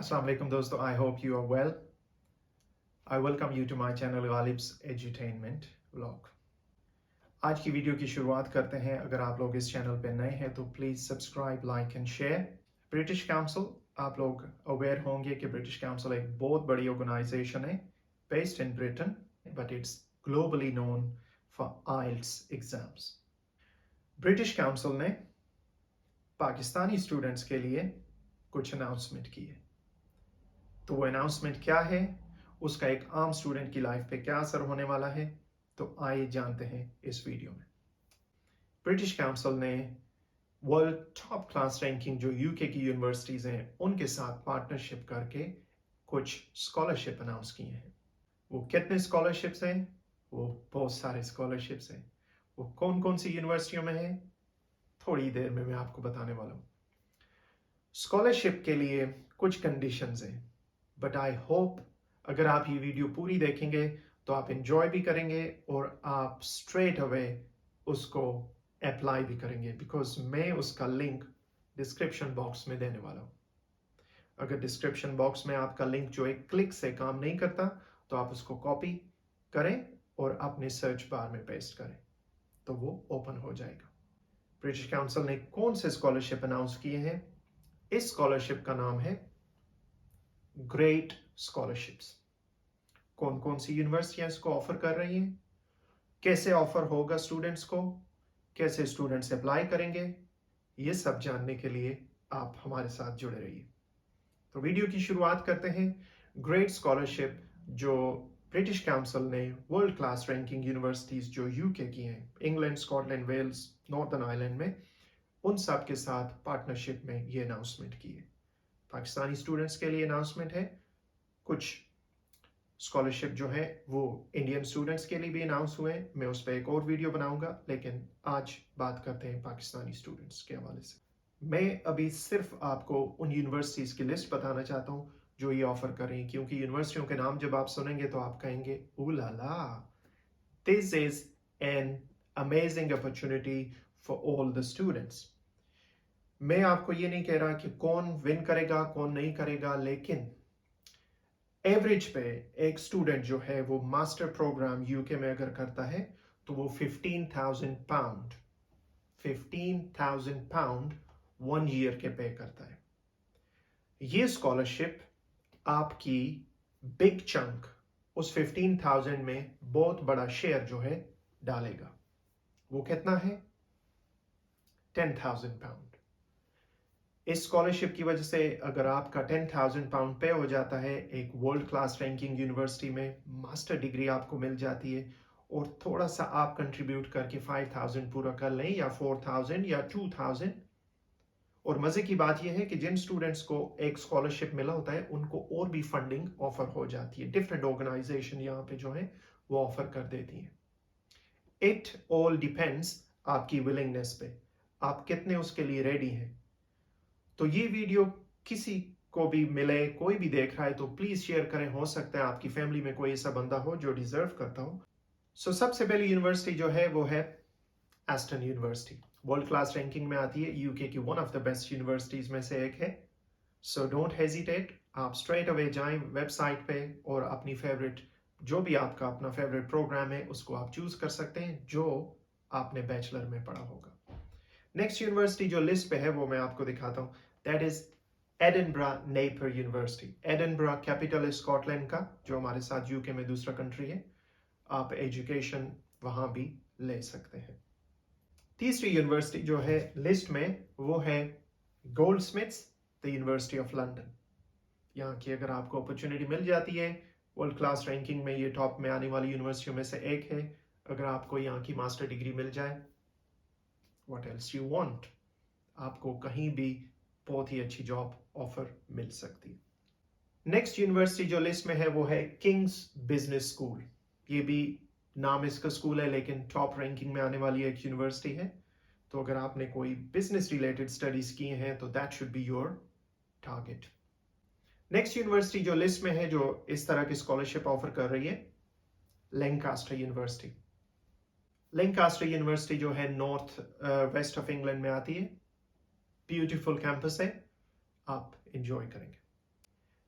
Assalamu alaikum दोस्तों, I hope you are well. I welcome you to my channel Ghalib's Edutainment Vlog. आज की video की शुरुआत करते हैं। अगर आप लोग इस चैनल पे नए हैं तो please subscribe, like and share. British council, आप लोग अवेयर होंगे कि ब्रिटिश काउंसिल एक बहुत बड़ी ऑर्गेनाइजेशन है based in Britain, but it's globally known for IELTS exams. British Council ने पाकिस्तानी स्टूडेंट्स के लिए कुछ अनाउंसमेंट की है। तो वो अनाउंसमेंट क्या है, उसका एक आम स्टूडेंट की लाइफ पे क्या असर होने वाला है, तो आइए जानते हैं इस वीडियो में। ब्रिटिश काउंसिल ने वर्ल्ड टॉप क्लास रैंकिंग जो यूके की यूनिवर्सिटीज हैं उनके साथ पार्टनरशिप करके कुछ स्कॉलरशिप अनाउंस किए हैं। वो कितने स्कॉलरशिप्स हैं? वो बहुत सारे स्कॉलरशिप्स हैं। वो कौन कौन सी यूनिवर्सिटियों में है, थोड़ी देर में मैं आपको बताने वाला हूँ। स्कॉलरशिप के लिए कुछ कंडीशंस हैं, बट आई होप अगर आप ये वीडियो पूरी देखेंगे तो आप एंजॉय भी करेंगे और आप स्ट्रेट अवे उसको अप्लाई भी करेंगे, बिकॉज मैं उसका लिंक डिस्क्रिप्शन बॉक्स में देने वाला हूँ। अगर डिस्क्रिप्शन बॉक्स में आपका लिंक जो एक क्लिक से काम नहीं करता तो आप उसको कॉपी करें और अपने सर्च बार में पेस्ट करें तो वो ओपन हो जाएगा। ब्रिटिश काउंसिल ने कौन से स्कॉलरशिप अनाउंस किए हैं? इस स्कॉलरशिप का नाम है ग्रेट स्कॉलरशिप्स। कौन कौन सी यूनिवर्सिटियां इसको ऑफर कर रही हैं, कैसे ऑफर होगा स्टूडेंट्स को, कैसे स्टूडेंट्स अप्लाई करेंगे, ये सब जानने के लिए आप हमारे साथ जुड़े रहिए। तो वीडियो की शुरुआत करते हैं। ग्रेट स्कॉलरशिप जो ब्रिटिश काउंसिल ने वर्ल्ड क्लास रैंकिंग यूनिवर्सिटीज जो यूके की हैं, England, Scotland, Wales, Northern Ireland में, उन सब के साथ पार्टनरशिप में ये अनाउंसमेंट की है। पाकिस्तानी स्टूडेंट्स के लिए अनाउंसमेंट है। कुछ स्कॉलरशिप जो है वो इंडियन स्टूडेंट्स के लिए भी अनाउंस हुए हैं। मैं उस पर एक और वीडियो बनाऊंगा, लेकिन आज बात करते हैं पाकिस्तानी स्टूडेंट्स के हवाले से। मैं अभी सिर्फ आपको उन यूनिवर्सिटीज की लिस्ट बताना चाहता हूँ जो ये ऑफर कर रही हैं, क्योंकि यूनिवर्सिटियों के नाम जब आप सुनेंगे तो आप कहेंगे oh la la, this is an amazing opportunity for all the students. मैं आपको ये नहीं कह रहा कि कौन विन करेगा कौन नहीं करेगा, लेकिन एवरेज पे एक स्टूडेंट जो है वो मास्टर प्रोग्राम यूके में अगर करता है तो वो 15,000 पाउंड 1 ईयर के पे करता है। ये स्कॉलरशिप आपकी बिग चंक उस 15,000 में बहुत बड़ा शेयर जो है डालेगा। वो कितना है? 10,000 पाउंड। इस स्कॉलरशिप की वजह से अगर आपका 10,000 पाउंड पे हो जाता है, एक वर्ल्ड क्लास रैंकिंग यूनिवर्सिटी में मास्टर डिग्री आपको मिल जाती है, और थोड़ा सा आप कंट्रीब्यूट करके 5,000 पूरा कर लें या 4,000 या 2,000। और मजे की बात यह है कि जिन स्टूडेंट्स को एक स्कॉलरशिप मिला होता है उनको और भी फंडिंग ऑफर हो जाती है। डिफरेंट ऑर्गेनाइजेशन यहाँ पे जो है वो ऑफर कर देती है। इट ऑल डिपेंड्स आपकी विलिंगनेस पे, आप कितने उसके लिए रेडी हैं। तो ये वीडियो किसी को भी मिले, कोई भी देख रहा है तो प्लीज शेयर करें। हो सकता है आपकी फैमिली में कोई ऐसा बंदा हो जो डिजर्व करता हो। सो सबसे पहली यूनिवर्सिटी जो है वो है Aston university. World class ranking में आती है, यूके की one of the best universities में से एक है। सो डोंट हेजिटेट, आप स्ट्रेट अवे जाएं वेबसाइट पे और अपनी फेवरेट, जो भी आपका अपना फेवरेट प्रोग्राम है उसको आप चूज कर सकते हैं जो आपने बैचलर में पढ़ा होगा। नेक्स्ट यूनिवर्सिटी जो लिस्ट पे है वो मैं आपको दिखाता हूँ, that is Edinburgh Napier University. Edinburgh capital है स्कॉटलैंड का, जो हमारे साथ यूके में दूसरा कंट्री है। आप एजुकेशन वहां भी ले सकते हैं। तीसरी यूनिवर्सिटी जो है लिस्ट में वो है गोल्डस्मिथ्स, द यूनिवर्सिटी ऑफ लंदन। यहाँ की अगर आपको अपॉर्चुनिटी मिल जाती है, वर्ल्ड क्लास रैंकिंग में ये टॉप में आने वाली यूनिवर्सिटियों में से एक है। अगर आपको यहाँ की मास्टर डिग्री मिल जाए, व्हाट एल्स यू वांट, आपको कहीं भी बहुत ही अच्छी जॉब ऑफर मिल सकती है। नेक्स्ट यूनिवर्सिटी जो लिस्ट में है वो है किंग्स बिजनेस स्कूल। ये भी नाम इसका स्कूल है, लेकिन टॉप रैंकिंग में आने वाली एक यूनिवर्सिटी है। तो अगर आपने कोई बिजनेस रिलेटेड स्टडीज किए हैं तो that should be your target. Next university जो लिस्ट में है जो इस तरह की स्कॉलरशिप ऑफर कर रही है, लैंकास्टर यूनिवर्सिटी। लैंकास्टर यूनिवर्सिटी जो है नॉर्थ वेस्ट ऑफ इंग्लैंड में आती है। ब्यूटीफुल कैंपस है, आप एंजॉय करेंगे।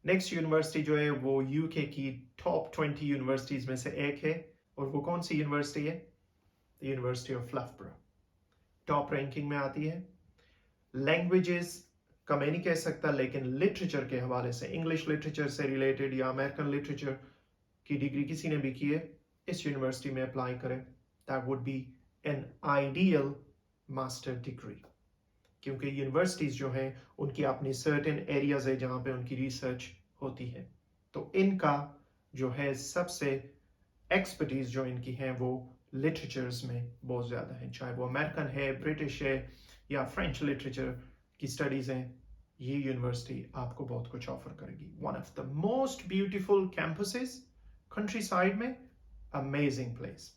नेक्स्ट यूनिवर्सिटी जो है वो यूके की टॉप 20 यूनिवर्सिटीज में से एक है, और वो कौन सी यूनिवर्सिटी है? यूनिवर्सिटी ऑफ लफब्रो टॉप रैंकिंग में आती है। लैंग्वेजेस का मैं नहीं कह सकता, लेकिन लिटरेचर के हवाले से, इंग्लिश लिटरेचर से रिलेटेड या अमेरिकन लिटरेचर की डिग्री किसी ने भी की है, इस यूनिवर्सिटी में अप्लाई करें। That would B an ideal master degree, क्योंकि यूनिवर्सिटीज जो है उनकी अपनी सर्टेन एरियाज है जहाँ पे उनकी रिसर्च होती है। तो इनका जो है सबसे एक्सपर्टीज जो इनकी है वो लिटरेचर्स में बहुत ज़्यादा है, चाहे वो अमेरिकन है, ब्रिटिश है या फ्रेंच लिटरेचर की स्टडीज़ हैं। ये यूनिवर्सिटी आपको बहुत कुछ ऑफर करेगी। One of the most beautiful campuses country side में, अमेजिंग प्लेस।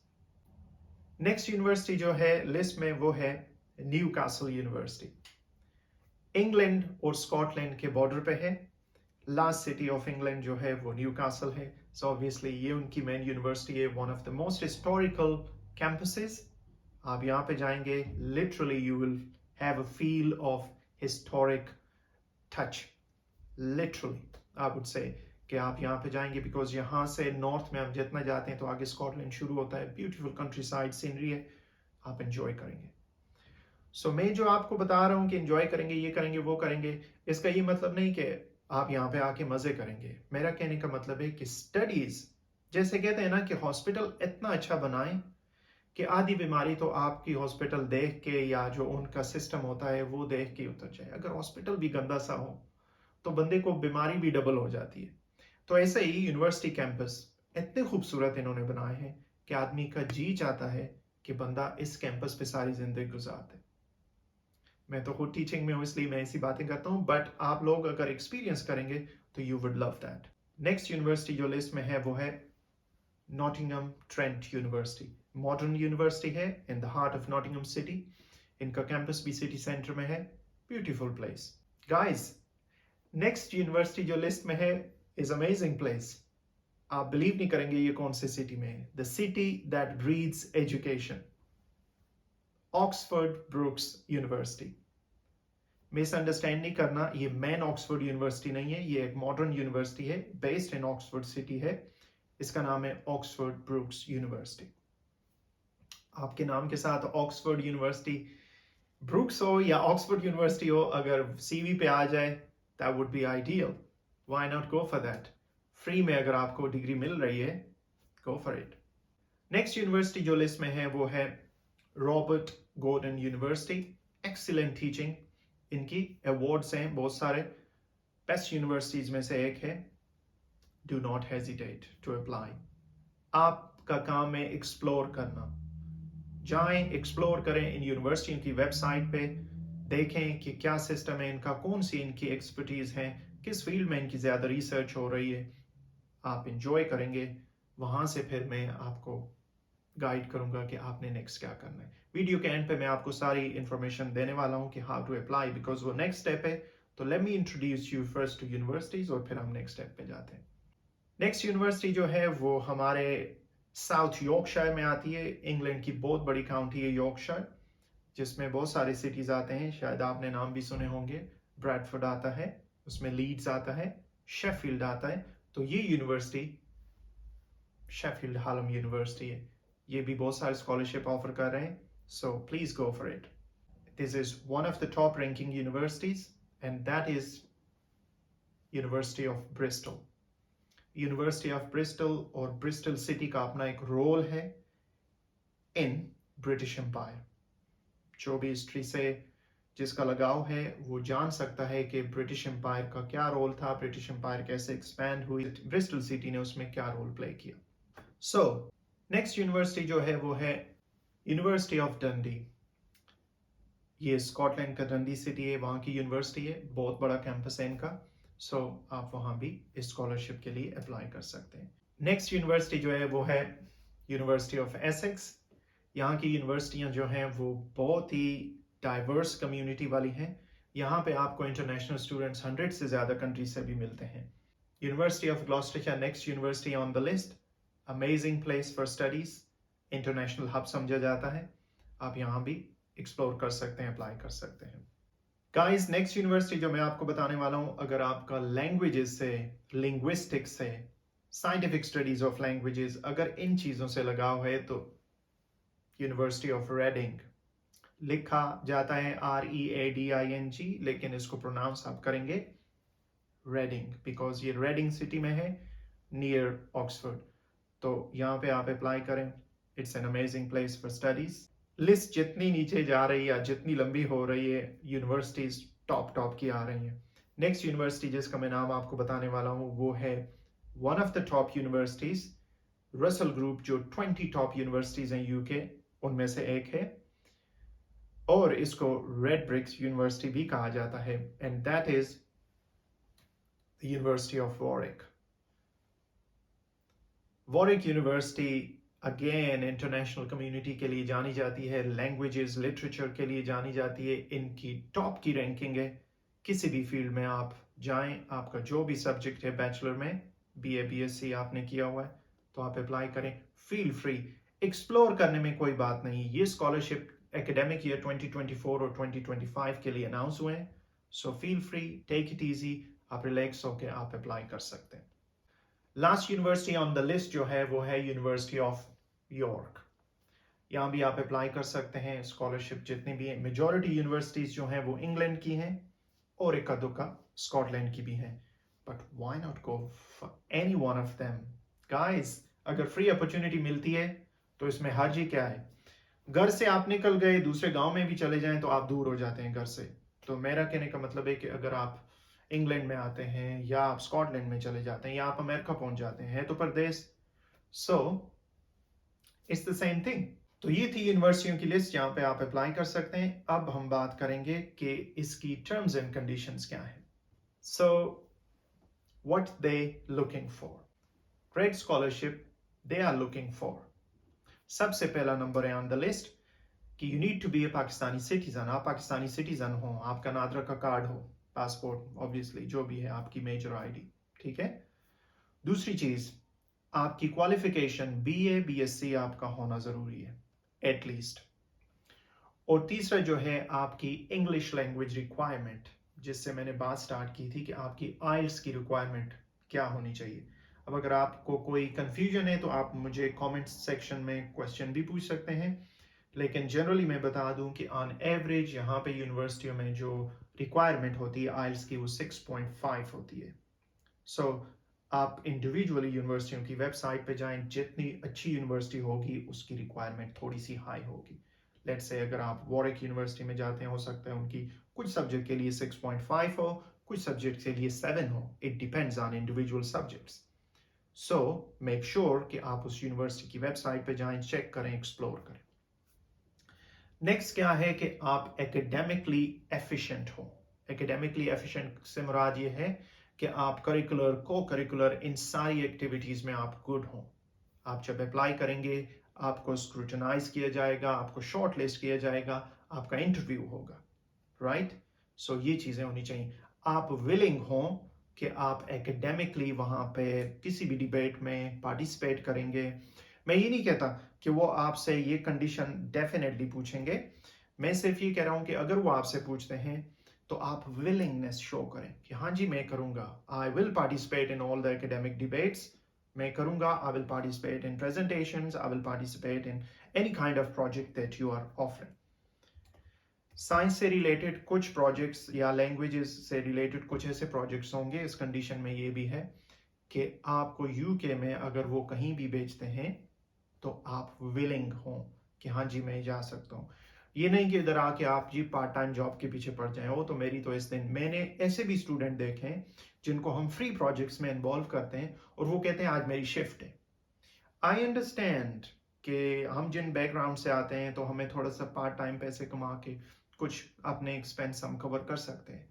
नेक्स्ट यूनिवर्सिटी जो है लिस्ट में वो है न्यूकासल यूनिवर्सिटी। इंग्लैंड और स्कॉटलैंड के बॉर्डर पे है। लास्ट सिटी ऑफ इंग्लैंड जो है वो न्यूकासल है। सो ऑब्वियसली ये उनकी मेन यूनिवर्सिटी है, one of the most historical campuses. आप यहाँ पे जाएंगे, literally you will have a feel of historic touch, literally I would say कि आप यहाँ पे जाएंगे, बिकॉज यहाँ से नॉर्थ में हम जितना जाते हैं तो आगे स्कॉटलैंड शुरू होता है। ब्यूटीफुल कंट्री साइड सीनरी है, आप एंजॉय करेंगे। सो मैं जो आपको बता रहा हूँ कि एंजॉय करेंगे, ये करेंगे, वो करेंगे, इसका ये मतलब नहीं कि आप यहाँ पे आके मजे करेंगे। मेरा कहने का मतलब है कि स्टडीज, जैसे कहते हैं ना कि हॉस्पिटल इतना अच्छा बनाएं कि आधी बीमारी तो आपकी हॉस्पिटल देख के या जो उनका सिस्टम होता है वो देख के उतर जाए। अगर हॉस्पिटल भी गंदा सा हो तो बंदे को बीमारी भी डबल हो जाती है। तो ऐसे ही यूनिवर्सिटी कैंपस इतने खूबसूरत इन्होंने बनाए हैं कि आदमी का जी चाहता है कि बंदा इस कैंपस पे सारी जिंदगी गुजार दे। मैं तो खुद टीचिंग में हूँ इसलिए मैं ऐसी बातें करता हूँ, बट आप लोग अगर एक्सपीरियंस करेंगे तो you would love that. Next university जो लिस्ट में है वो है Nottingham Trent university. Modern university है in the heart of Nottingham city. इनका कैंपस भी सिटी सेंटर में है। Beautiful place guys. Next university जो लिस्ट में है इज अमेजिंग प्लेस। आप बिलीव नहीं करेंगे ये कौन से सिटी में है। The city that breeds education, Oxford Brookes university. Misunderstand नहीं करना, ये मेन ऑक्सफोर्ड यूनिवर्सिटी नहीं है, ये एक मॉडर्न यूनिवर्सिटी है, बेस्ड इन ऑक्सफोर्ड सिटी है। इसका नाम है ऑक्सफोर्ड ब्रुक्स यूनिवर्सिटी। आपके नाम के साथ ऑक्सफोर्ड यूनिवर्सिटी ब्रुक्स हो या ऑक्सफोर्ड यूनिवर्सिटी हो, अगर सीवी पे आ जाए that would be ideal. Why not go for that? Free में अगर आपको डिग्री मिल रही है, go for it. Next university जो लिस्ट में है वो है Robert Gordon university. Excellent teaching, इनकी अवार्ड्स हैं बहुत सारे, बेस्ट यूनिवर्सिटीज में से एक है। Do not hesitate to apply. आपका काम है एक्सप्लोर करना। जाएं, एक्सप्लोर करें इन यूनिवर्सिटी की वेबसाइट पे, देखें कि क्या सिस्टम है इनका, कौन सी इनकी एक्सपर्टीज है, किस फील्ड में इनकी ज्यादा रिसर्च हो रही है। आप इंजॉय करेंगे। वहां से फिर मैं आपको गाइड करूंगा कि आपने नेक्स्ट क्या करना है। वीडियो के एंड पे मैं आपको सारी इंफॉर्मेशन देने वाला हूं कि हाउ टू अप्लाई, बिकॉज वो नेक्स्ट स्टेप है। तो let me introduce you first to universities और फिर हम नेक्स्ट स्टेप पे जाते हैं। नेक्स्ट यूनिवर्सिटी जो है वो हमारे साउथ यॉर्कशायर में आती है। इंग्लैंड की बहुत बड़ी काउंटी है यॉर्कशायर, जिसमें बहुत सारे सिटीज आते हैं, शायद आपने नाम भी सुने होंगे। ब्रैडफोर्ड आता है, उसमें लीड्स आता है, शेफील्ड आता है। तो ये यूनिवर्सिटी शेफील्ड हालम यूनिवर्सिटी है। ये भी बहुत सारे स्कॉलरशिप ऑफर कर रहे हैं, so please go for it. This is one of the top ranking universities and that is university of Bristol. University of Bristol और ब्रिस्टल सिटी का अपना एक रोल है इन ब्रिटिश एम्पायर। जो भी हिस्ट्री से जिसका लगाव है वो जान सकता है कि ब्रिटिश एम्पायर का क्या रोल था, ब्रिटिश एम्पायर कैसे एक्सपैंड हुई, ब्रिस्टल सिटी ने उसमें क्या रोल प्ले किया। सो नेक्स्ट यूनिवर्सिटी जो है वो है यूनिवर्सिटी ऑफ डंडी। ये स्कॉटलैंड का डंडी सिटी है, वहाँ की यूनिवर्सिटी है, बहुत बड़ा कैंपस है इनका। सो आप वहाँ भी इस स्कॉलरशिप के लिए अप्लाई कर सकते हैं। नेक्स्ट यूनिवर्सिटी जो है वो है यूनिवर्सिटी ऑफ एसेक्स। यहाँ की यूनिवर्सिटियाँ जो हैं वो बहुत ही डाइवर्स कम्युनिटी वाली हैं। यहाँ पे आपको इंटरनेशनल स्टूडेंट्स 100 से ज़्यादा कंट्रीज से भी मिलते हैं। University of Gloucestershire next university on the list. Amazing place for studies, international hub समझा जाता है। आप यहाँ भी एक्सप्लोर कर सकते हैं, अप्लाई कर सकते हैं। गाइस नेक्स्ट यूनिवर्सिटी जो मैं आपको बताने वाला हूं, अगर आपका लैंग्वेजेस से, लिंग्विस्टिक्स से, साइंटिफिक स्टडीज ऑफ लैंग्वेजेस, अगर इन चीजों से लगाव है तो यूनिवर्सिटी ऑफ रेडिंग, लिखा जाता है READING, लेकिन इसको प्रोनाउंस आप करेंगे रेडिंग, बिकॉज ये रेडिंग सिटी में है, नियर ऑक्सफोर्ड। तो यहाँ पे आप अप्लाई करें। It's an amazing place for studies. List जितनी नीचे जा रही है या जितनी लंबी हो रही है, यूनिवर्सिटीज टॉप टॉप की आ रही हैं। नेक्स्ट यूनिवर्सिटी जिसका मैं नाम आपको बताने वाला हूँ वो है one of the top universities, Russell group, जो 20 टॉप यूनिवर्सिटीज हैं यूके, उनमें से एक है, और इसको रेड ब्रिक्स यूनिवर्सिटी भी कहा जाता है, and that is the university of Warwick. Warwick university again international community के लिए जानी जाती है, लैंग्वेजेस, लिटरेचर के लिए जानी जाती है। इनकी टॉप की रैंकिंग है। किसी भी फील्ड में आप जाएं, आपका जो भी सब्जेक्ट है, बैचलर में BA BSc आपने किया हुआ है तो आप अप्लाई करें। फील फ्री, एक्सप्लोर करने में कोई बात नहीं। ये स्कॉलरशिप एकेडमिक ईयर 2024 और 2025 के लिए अनाउंस हुए हैं, so feel free, take it easy, आप रिलैक्स होकर आप अप्लाई कर सकते हैं। Last university on the list जो है वो है यूनिवर्सिटी ऑफ यॉर्क। यहाँ भी आप अप्लाई कर सकते हैं। स्कॉलरशिप जितनी भी है, मेजॉरिटी यूनिवर्सिटीज जो हैं वो इंग्लैंड की हैं और इक्का दुक्का स्कॉटलैंड की भी हैं, but why not go for any one of them guys. अगर फ्री अपॉर्चुनिटी मिलती है तो इसमें हर्ज ही क्या है। घर से आप निकल गए, दूसरे गांव में भी चले जाएं तो आप दूर हो जाते हैं घर से। तो मेरा कहने का मतलब है कि अगर आप इंग्लैंड में आते हैं या आप स्कॉटलैंड में चले जाते हैं या आप अमेरिका पहुंच जाते हैं तो परदेश, so it's the same thing. तो ये थी यूनिवर्सिटियों की लिस्ट जहां पे आप अप्लाई कर सकते हैं। अब हम बात करेंगे कि इसकी टर्म्स एंड कंडीशंस क्या है। So what they looking for, grade scholarship they are looking for. सबसे पहला नंबर है ऑन द लिस्ट कि you need to be a Pakistani citizen. आप पाकिस्तानी सिटीजन हो, आपका नादरा का कार्ड हो, पासपोर्ट, ऑब्वियसली जो भी है, आपकी मेजर आईडी, ठीक है। दूसरी चीज, आपकी क्वालिफिकेशन BA BSc आपका होना जरूरी है एटलीस्ट। और तीसरा जो है आपकी इंग्लिश लैंग्वेज रिक्वायरमेंट, जिससे मैंने बात स्टार्ट की थी कि आपकी आइल्स की रिक्वायरमेंट क्या होनी चाहिए। अब अगर आपको कोई कंफ्यूजन है तो आप मुझे कमेंट सेक्शन में क्वेश्चन भी पूछ सकते हैं, लेकिन जनरली मैं बता दूं कि ऑन एवरेज यहाँ पे यूनिवर्सिटियों में जो रिक्वायरमेंट होती है आइल्स की वो 6.5 होती है। सो आप इंडिविजुअली यूनिवर्सिटियों की वेबसाइट पे जाएं, जितनी अच्छी यूनिवर्सिटी होगी उसकी रिक्वायरमेंट थोड़ी सी हाई होगी। लेट्स से अगर आप वॉरिक यूनिवर्सिटी में जाते हैं, हो सकता है उनकी कुछ सब्जेक्ट के लिए 6.5 हो, कुछ सब्जेक्ट के लिए 7 हो। It depends on individual subjects. So make sure कि आप उस यूनिवर्सिटी की वेबसाइट पे जाएं, चेक करें, एक्सप्लोर करें। नेक्स्ट क्या है कि आप एकेडमिकली एफिशिएंट हो। एकेडमिकली एफिशिएंट से मुराद ये है कि आप करिकुलर, को करिकुलर, इन सारी एक्टिविटीज में आप गुड हो। आप जब अप्लाई करेंगे आपको स्क्रूटनाइज किया जाएगा, आपको शॉर्ट लिस्ट किया जाएगा, आपका इंटरव्यू होगा, राइट। सो ये चीजें होनी चाहिए। आप विलिंग हो कि आप एकेडमिकली वहां पे किसी भी डिबेट में पार्टिसिपेट करेंगे। मैं ये नहीं कहता कि वो आपसे ये कंडीशन डेफिनेटली पूछेंगे, मैं सिर्फ ये कह रहा हूं कि अगर वो आपसे पूछते हैं तो आप विलिंगनेस शो करें कि हाँ जी मैं करूंगा, I will participate in all the academic debates, मैं करूंगा, I will participate in presentations, I will participate in any kind of project that you are offering. Science से रिलेटेड कुछ प्रोजेक्ट्स या लैंग्वेजेस से रिलेटेड कुछ ऐसे प्रोजेक्ट्स होंगे। इस कंडीशन में ये भी है कि आपको यूके में अगर वो कहीं भी भेजते हैं तो आप विलिंग हो कि हाँ जी मैं जा सकता हूँ। ये नहीं कि इधर आके आप जी पार्ट टाइम जॉब के पीछे पड़ जाए। वो तो मेरी तो इस दिन, मैंने ऐसे भी स्टूडेंट देखे हैं जिनको हम फ्री प्रोजेक्ट्स में इन्वॉल्व करते हैं और वो कहते हैं आज मेरी शिफ्ट है। आई अंडरस्टैंड कि हम जिन बैकग्राउंड से आते हैं तो हमें थोड़ा सा पार्ट टाइम पैसे कमा के कुछ अपने एक्सपेंस हम कवर कर सकते हैं,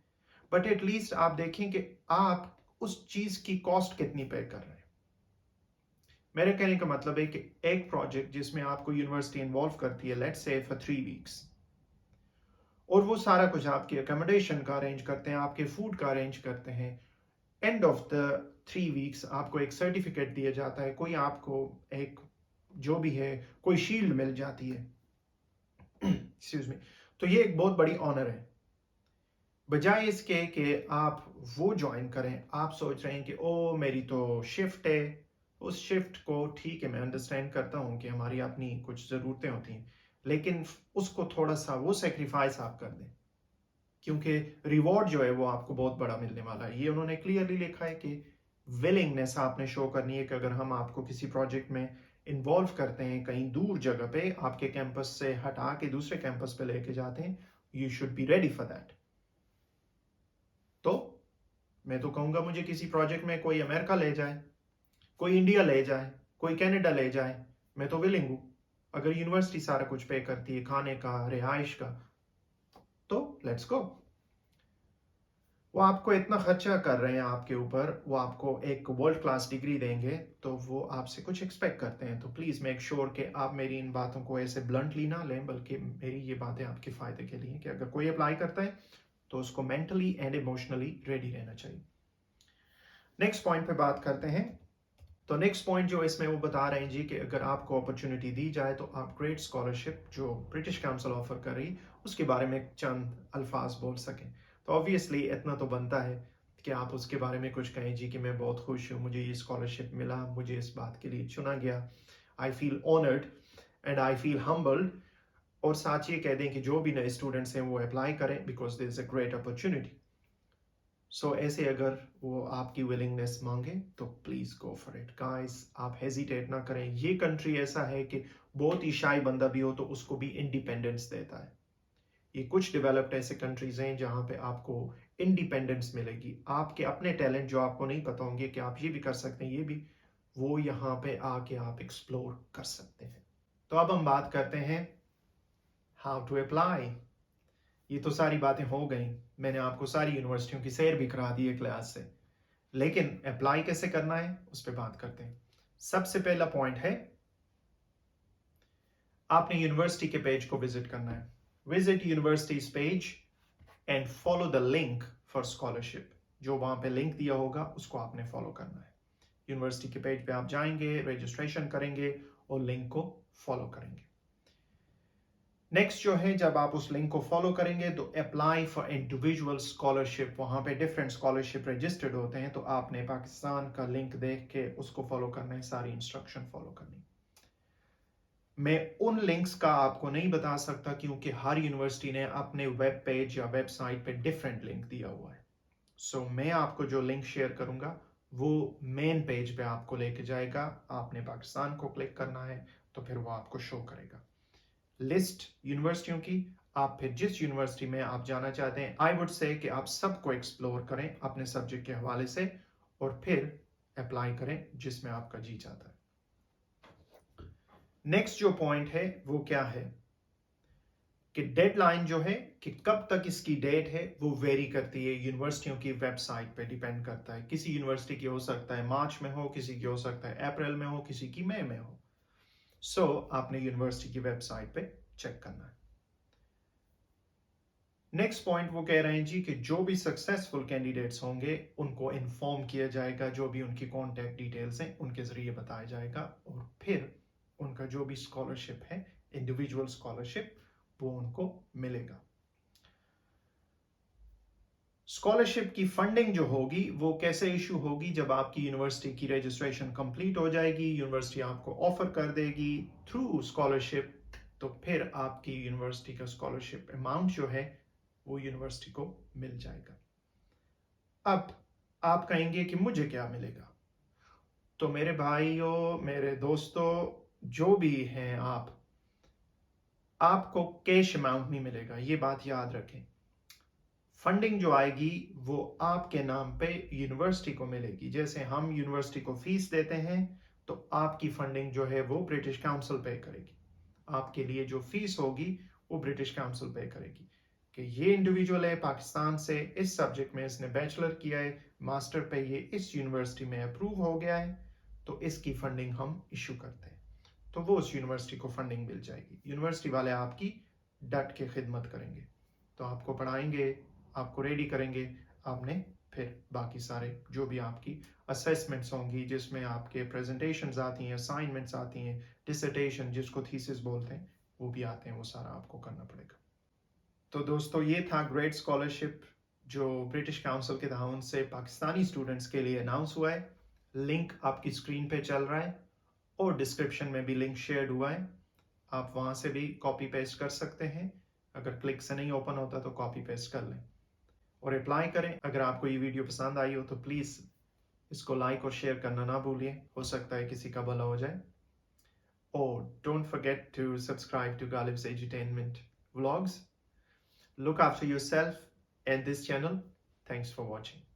बट एटलीस्ट आप देखें कि आप उस चीज की कॉस्ट कितनी पे कर रहे हैं। मेरे कहने का मतलब है कि एक प्रोजेक्ट जिसमें आपको यूनिवर्सिटी इन्वॉल्व करती है, लेट्स से फॉर 3 वीक्स, और वो सारा कुछ आपकी अकोमोडेशन का अरेंज करते हैं, आपके फूड का अरेंज करते हैं, एंड ऑफ द 3 वीक्स आपको एक सर्टिफिकेट दिया जाता है, कोई आपको एक जो भी है कोई शील्ड मिल जाती है एक्सक्यूज मी, तो ये एक बहुत बड़ी ऑनर है। बजाय इसके कि आप वो ज्वाइन करें, आप सोच रहे हैं कि ओ मेरी तो शिफ्ट है, उस शिफ्ट को ठीक है, मैं अंडरस्टैंड करता हूँ कि हमारी अपनी कुछ ज़रूरतें होती हैं, लेकिन उसको थोड़ा सा वो सेक्रीफाइस आप कर दें, क्योंकि रिवॉर्ड जो है वो आपको बहुत बड़ा मिलने वाला है। ये उन्होंने क्लियरली लिखा है कि विलिंगनेस आपने शो करनी है कि अगर हम आपको किसी प्रोजेक्ट में इन्वॉल्व करते हैं, कहीं दूर जगह पे आपके कैंपस से हटा के दूसरे कैंपस पे लेके जाते हैं, you should be ready for that. तो मैं तो कहूंगा मुझे किसी प्रोजेक्ट में कोई अमेरिका ले जाए, कोई इंडिया ले जाए, कोई कनाडा ले जाए, मैं तो विलिंग हूं। अगर यूनिवर्सिटी सारा कुछ पे करती है, खाने का, रिहाइश का, तो लेट्स गो। वो आपको इतना खर्चा कर रहे हैं आपके ऊपर, वो आपको एक वर्ल्ड क्लास डिग्री देंगे, तो वो आपसे कुछ एक्सपेक्ट करते हैं। तो प्लीज़ मेक श्योर कि आप मेरी इन बातों को ऐसे ब्लंटली ना लें, बल्कि मेरी ये बातें आपके फ़ायदे के लिए कि अगर कोई अप्लाई करता है तो उसको मेंटली एंड इमोशनली रेडी रहना चाहिए। नेक्स्ट पॉइंट पे बात करते हैं। तो नेक्स्ट पॉइंट जो इसमें वो बता रहे हैं जी कि अगर आपको अपॉर्चुनिटी दी जाए तो आप ग्रेट स्कॉलरशिप जो ब्रिटिश काउंसिल ऑफर कर रही उसके बारे में चंद अल्फाज बोल सकें। तो ऑब्वियसली इतना तो बनता है कि आप उसके बारे में कुछ कहें जी कि मैं बहुत खुश हूँ, मुझे ये स्कॉलरशिप मिला, मुझे इस बात के लिए चुना गया, I feel honoured and I feel humbled. और साथ ये कह दें कि जो भी नए स्टूडेंट्स हैं वो अप्लाई करें because there is a great opportunity. So ऐसे अगर वो आपकी विलिंगनेस मांगे तो please go for it guys, आप हेजिटेट ना करें। ये कंट्री ऐसा है कि बहुत ही शाई बंदा भी हो तो उसको भी इंडिपेंडेंस देता है। ये कुछ डेवलप्ड ऐसे कंट्रीज हैं जहां पे आपको इंडिपेंडेंस मिलेगी, आपके अपने टैलेंट जो आपको नहीं पता होंगे कि आप ये भी कर सकते हैं, ये भी, वो यहाँ पे आके आप एक्सप्लोर कर सकते हैं। तो अब हम बात करते हैं हाउ टू अप्लाई। ये तो सारी बातें हो गई, मैंने आपको सारी यूनिवर्सिटियों की सैर भी करा दी है क्लास से, लेकिन अप्लाई कैसे करना है उस पर बात करते हैं। सबसे पहला पॉइंट है आपने यूनिवर्सिटी के पेज को विजिट करना है। Visit universities page and follow the link for scholarship. जो वहां पे लिंक दिया होगा उसको आपने फॉलो करना है। यूनिवर्सिटी के पेज पे आप जाएंगे, रजिस्ट्रेशन करेंगे और लिंक को फॉलो करेंगे। नेक्स्ट जो है, जब आप उस लिंक को फॉलो करेंगे तो अप्लाई फॉर इंडिविजुअल स्कॉलरशिप, वहां पे डिफरेंट स्कॉलरशिप रजिस्टर्ड होते हैं, तो आपने पाकिस्तान का लिंक देख के उसको फॉलो करना है, सारी इंस्ट्रक्शन फॉलो करनी। मैं उन लिंक्स का आपको नहीं बता सकता क्योंकि हर यूनिवर्सिटी ने अपने वेब पेज या वेबसाइट पे डिफरेंट लिंक दिया हुआ है। सो मैं आपको जो लिंक शेयर करूंगा वो मेन पेज पे आपको लेके जाएगा, आपने पाकिस्तान को क्लिक करना है तो फिर वो आपको शो करेगा लिस्ट यूनिवर्सिटियों की। आप फिर जिस यूनिवर्सिटी में आप जाना चाहते हैं, आई वुड से कि आप सबको एक्सप्लोर करें अपने सब्जेक्ट के हवाले से और फिर अप्लाई करें जिसमें आपका जी चाहता है। नेक्स्ट जो पॉइंट है वो क्या है कि डेडलाइन जो है कि कब तक इसकी डेट है वो वेरी करती है, यूनिवर्सिटियों की वेबसाइट पे डिपेंड करता है। किसी यूनिवर्सिटी की हो सकता है मार्च में हो, किसी की हो सकता है अप्रैल में हो, किसी की मई में हो। सो आपने यूनिवर्सिटी की वेबसाइट पे चेक करना है। नेक्स्ट पॉइंट वो कह रहे हैं जी कि जो भी सक्सेसफुल कैंडिडेट्स होंगे उनको इन्फॉर्म किया जाएगा, जो भी उनकी कॉन्टैक्ट डिटेल्स हैं उनके जरिए बताया जाएगा और फिर उनका जो भी स्कॉलरशिप है, इंडिविजुअल स्कॉलरशिप, वो उनको मिलेगा। स्कॉलरशिप की फंडिंग जो होगी वो कैसे इशू होगी, जब आपकी यूनिवर्सिटी की रजिस्ट्रेशन कंप्लीट हो जाएगी, यूनिवर्सिटी आपको ऑफर कर देगी थ्रू स्कॉलरशिप, तो फिर आपकी यूनिवर्सिटी का स्कॉलरशिप अमाउंट जो है वो यूनिवर्सिटी को मिल जाएगा। अब आप कहेंगे कि मुझे क्या मिलेगा, तो मेरे भाइयों, मेरे दोस्तों, जो भी हैं आप, आपको कैश अमाउंट नहीं मिलेगा, ये बात याद रखें। फंडिंग जो आएगी वो आपके नाम पे यूनिवर्सिटी को मिलेगी। जैसे हम यूनिवर्सिटी को फीस देते हैं तो आपकी फंडिंग जो है वो ब्रिटिश काउंसिल पे करेगी। आपके लिए जो फीस होगी वो ब्रिटिश काउंसिल पे करेगी कि ये इंडिविजुअल है पाकिस्तान से, इस सब्जेक्ट में इसने बैचलर किया है, मास्टर पे ये इस यूनिवर्सिटी में अप्रूव हो गया है, तो इसकी फंडिंग हम इशू करते हैं, तो वो उस यूनिवर्सिटी को फंडिंग मिल जाएगी। यूनिवर्सिटी वाले आपकी डट के खिदमत करेंगे, तो आपको पढ़ाएंगे, आपको रेडी करेंगे, आपने फिर बाकी सारे जो भी आपकी असेसमेंट्स होंगी जिसमें आपके प्रेजेंटेशंस आती हैं, असाइनमेंट्स आती हैं, डिसर्टेशन जिसको थीसिस बोलते हैं वो भी आते हैं, वो सारा आपको करना पड़ेगा। तो दोस्तों ये था ग्रेट स्कॉलरशिप जो ब्रिटिश काउंसिल के ताउन से पाकिस्तानी स्टूडेंट्स के लिए अनाउंस हुआ है। लिंक आपकी स्क्रीन पे चल रहा है और डिस्क्रिप्शन में भी लिंक शेयर हुआ है, आप वहाँ से भी कॉपी पेस्ट कर सकते हैं। अगर क्लिक से नहीं ओपन होता तो कॉपी पेस्ट कर लें और अप्लाई करें। अगर आपको ये वीडियो पसंद आई हो तो प्लीज़ इसको लाइक और शेयर करना ना भूलिए, हो सकता है किसी का भला हो जाए। और don't forget to subscribe to Ghalib's Edutainment Vlogs. Look after yourself and this channel. Thanks for watching.